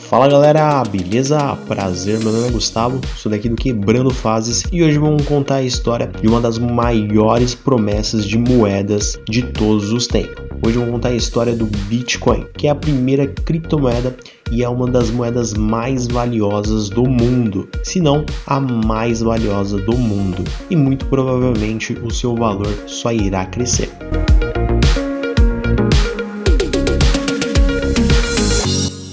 Fala galera, beleza? Prazer, meu nome é Gustavo, sou daqui do Quebrando Fases e hoje vamos contar a história de uma das maiores promessas de moedas de todos os tempos. Hoje vamos contar a história do Bitcoin, que é a primeira criptomoeda e é uma das moedas mais valiosas do mundo, se não a mais valiosa do mundo, e muito provavelmente o seu valor só irá crescer.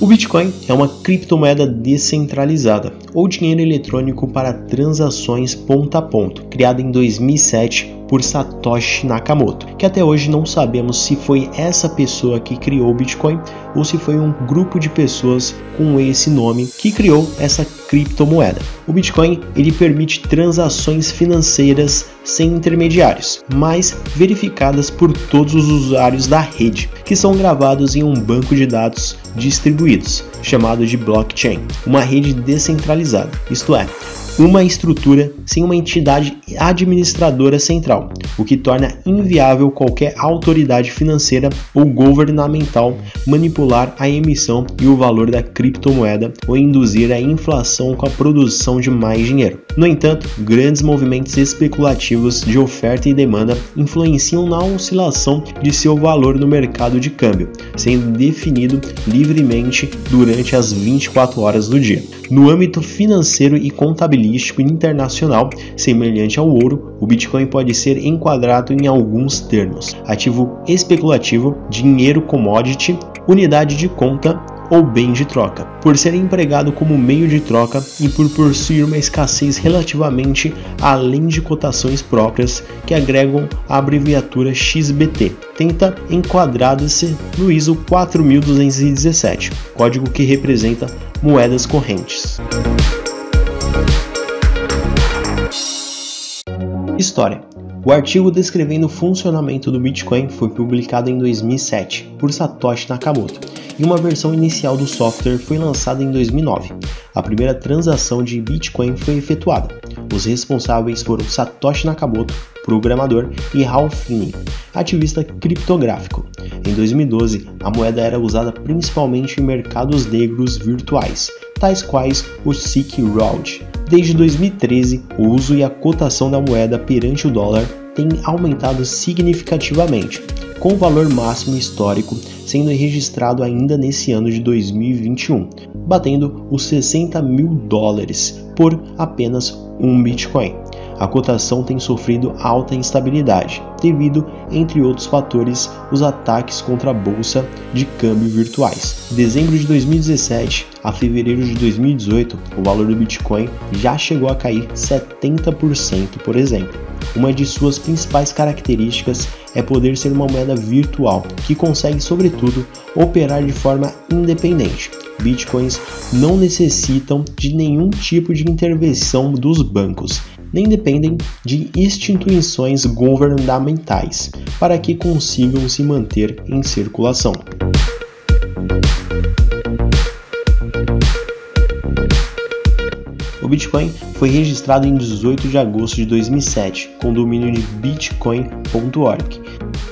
O Bitcoin é uma criptomoeda descentralizada, ou dinheiro eletrônico para transações ponto a ponto, criada em 2007 por Satoshi Nakamoto, que até hoje não sabemos se foi essa pessoa que criou o Bitcoin ou se foi um grupo de pessoas com esse nome que criou essa criptomoeda. O Bitcoin ele permite transações financeiras sem intermediários, mas verificadas por todos os usuários da rede, que são gravados em um banco de dados distribuídos, chamado de blockchain, uma rede descentralizada, isto é, uma estrutura sem uma entidade administradora central, o que torna inviável qualquer autoridade financeira ou governamental manipular a emissão e o valor da criptomoeda ou induzir a inflação com a produção de mais dinheiro. No entanto, grandes movimentos especulativos de oferta e demanda influenciam na oscilação de seu valor no mercado de câmbio, sendo definido livremente durante as 24 horas do dia. No âmbito financeiro e contabilístico internacional, semelhante ao ouro, o Bitcoin pode ser enquadrado em alguns termos: ativo especulativo, dinheiro commodity, unidade de conta ou bem de troca, por ser empregado como meio de troca e por possuir uma escassez relativamente além de cotações próprias que agregam a abreviatura XBT. Tenta enquadrar-se no ISO 4217, código que representa moedas correntes. História. O artigo descrevendo o funcionamento do Bitcoin foi publicado em 2007 por Satoshi Nakamoto e uma versão inicial do software foi lançada em 2009. A primeira transação de Bitcoin foi efetuada. Os responsáveis foram Satoshi Nakamoto, programador, e Hal Finney, ativista criptográfico. Em 2012, a moeda era usada principalmente em mercados negros virtuais, tais quais o Silk Road. Desde 2013, o uso e a cotação da moeda perante o dólar têm aumentado significativamente, com o valor máximo histórico sendo registrado ainda nesse ano de 2021, batendo os $60 mil por apenas um Bitcoin. A cotação tem sofrido alta instabilidade, devido, entre outros fatores, os ataques contra a bolsa de câmbio virtuais. De dezembro de 2017 a fevereiro de 2018, o valor do Bitcoin já chegou a cair 70%, por exemplo. Uma de suas principais características é poder ser uma moeda virtual, que consegue, sobretudo, operar de forma independente. Bitcoins não necessitam de nenhum tipo de intervenção dos bancos, nem dependem de instituições governamentais para que consigam se manter em circulação. O Bitcoin foi registrado em 18 de agosto de 2007 com o domínio de bitcoin.org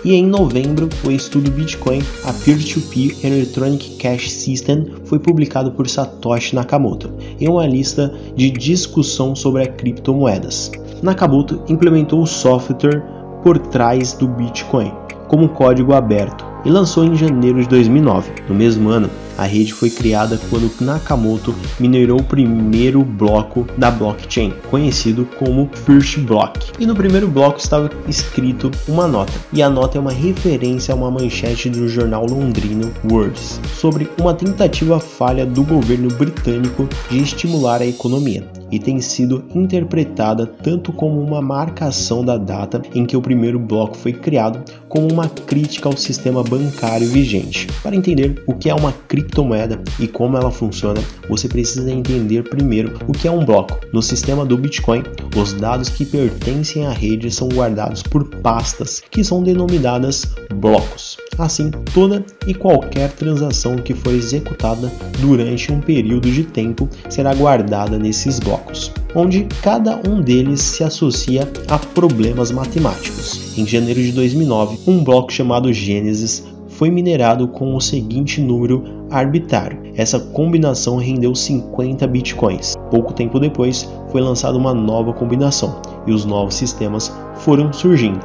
e em novembro o estudo Bitcoin, a Peer-to-Peer Electronic Cash System, foi publicado por Satoshi Nakamoto em uma lista de discussão sobre criptomoedas. Nakamoto implementou o software por trás do Bitcoin como código aberto e lançou em janeiro de 2009. No mesmo ano, a rede foi criada quando Nakamoto minerou o primeiro bloco da blockchain, conhecido como First Block. E no primeiro bloco estava escrito uma nota, e a nota é uma referência a uma manchete do jornal londrino Words, sobre uma tentativa falha do governo britânico de estimular a economia, e tem sido interpretada tanto como uma marcação da data em que o primeiro bloco foi criado, como uma crítica ao sistema bancário vigente. Para entender o que é uma criptomoeda e como ela funciona, você precisa entender primeiro o que é um bloco. No sistema do Bitcoin, os dados que pertencem à rede são guardados por pastas, que são denominadas blocos. Assim, toda e qualquer transação que for executada durante um período de tempo será guardada nesses blocos, onde cada um deles se associa a problemas matemáticos. Em janeiro de 2009, um bloco chamado Gênesis foi minerado com o seguinte número arbitrário. Essa combinação rendeu 50 bitcoins. Pouco tempo depois, foi lançada uma nova combinação e os novos sistemas foram surgindo.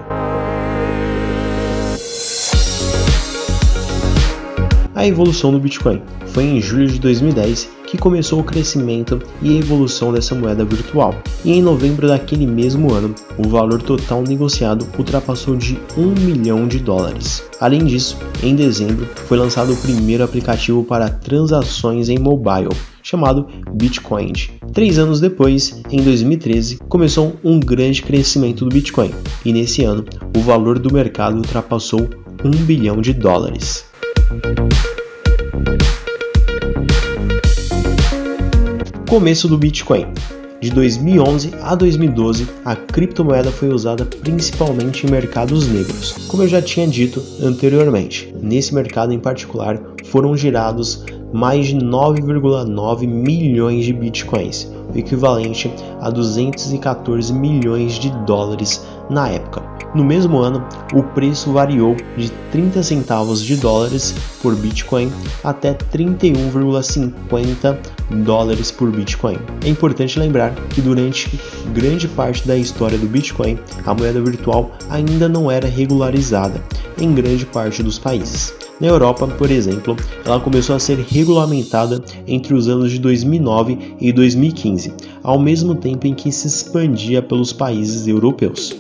A evolução do Bitcoin. Foi em julho de 2010 que começou o crescimento e a evolução dessa moeda virtual. E em novembro daquele mesmo ano, o valor total negociado ultrapassou de $1 milhão. Além disso, em dezembro, foi lançado o primeiro aplicativo para transações em mobile, chamado Bitcoin. 3 anos depois, em 2013, começou um grande crescimento do Bitcoin, e nesse ano, o valor do mercado ultrapassou $1 bilhão. Começo do Bitcoin. De 2011 a 2012, a criptomoeda foi usada principalmente em mercados negros, como eu já tinha dito anteriormente. Nesse mercado em particular, foram girados mais de 9,9 milhões de bitcoins, o equivalente a $214 milhões na época. No mesmo ano, o preço variou de 30 centavos de dólares por Bitcoin até 31,50 dólares por Bitcoin. É importante lembrar que durante grande parte da história do Bitcoin, a moeda virtual ainda não era regularizada em grande parte dos países. Na Europa, por exemplo, ela começou a ser regulamentada entre os anos de 2009 e 2015, ao mesmo tempo em que se expandia pelos países europeus.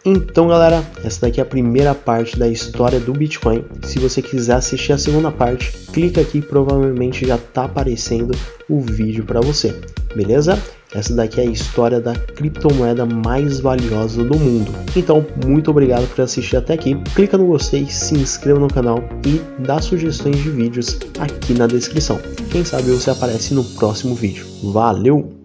Então galera, essa daqui é a primeira parte da história do Bitcoin. Se você quiser assistir a segunda parte, clica aqui, provavelmente já está aparecendo o vídeo para você, beleza? Essa daqui é a história da criptomoeda mais valiosa do mundo. Então, muito obrigado por assistir até aqui. Clica no gostei, se inscreva no canal e dá sugestões de vídeos aqui na descrição. Quem sabe você aparece no próximo vídeo. Valeu!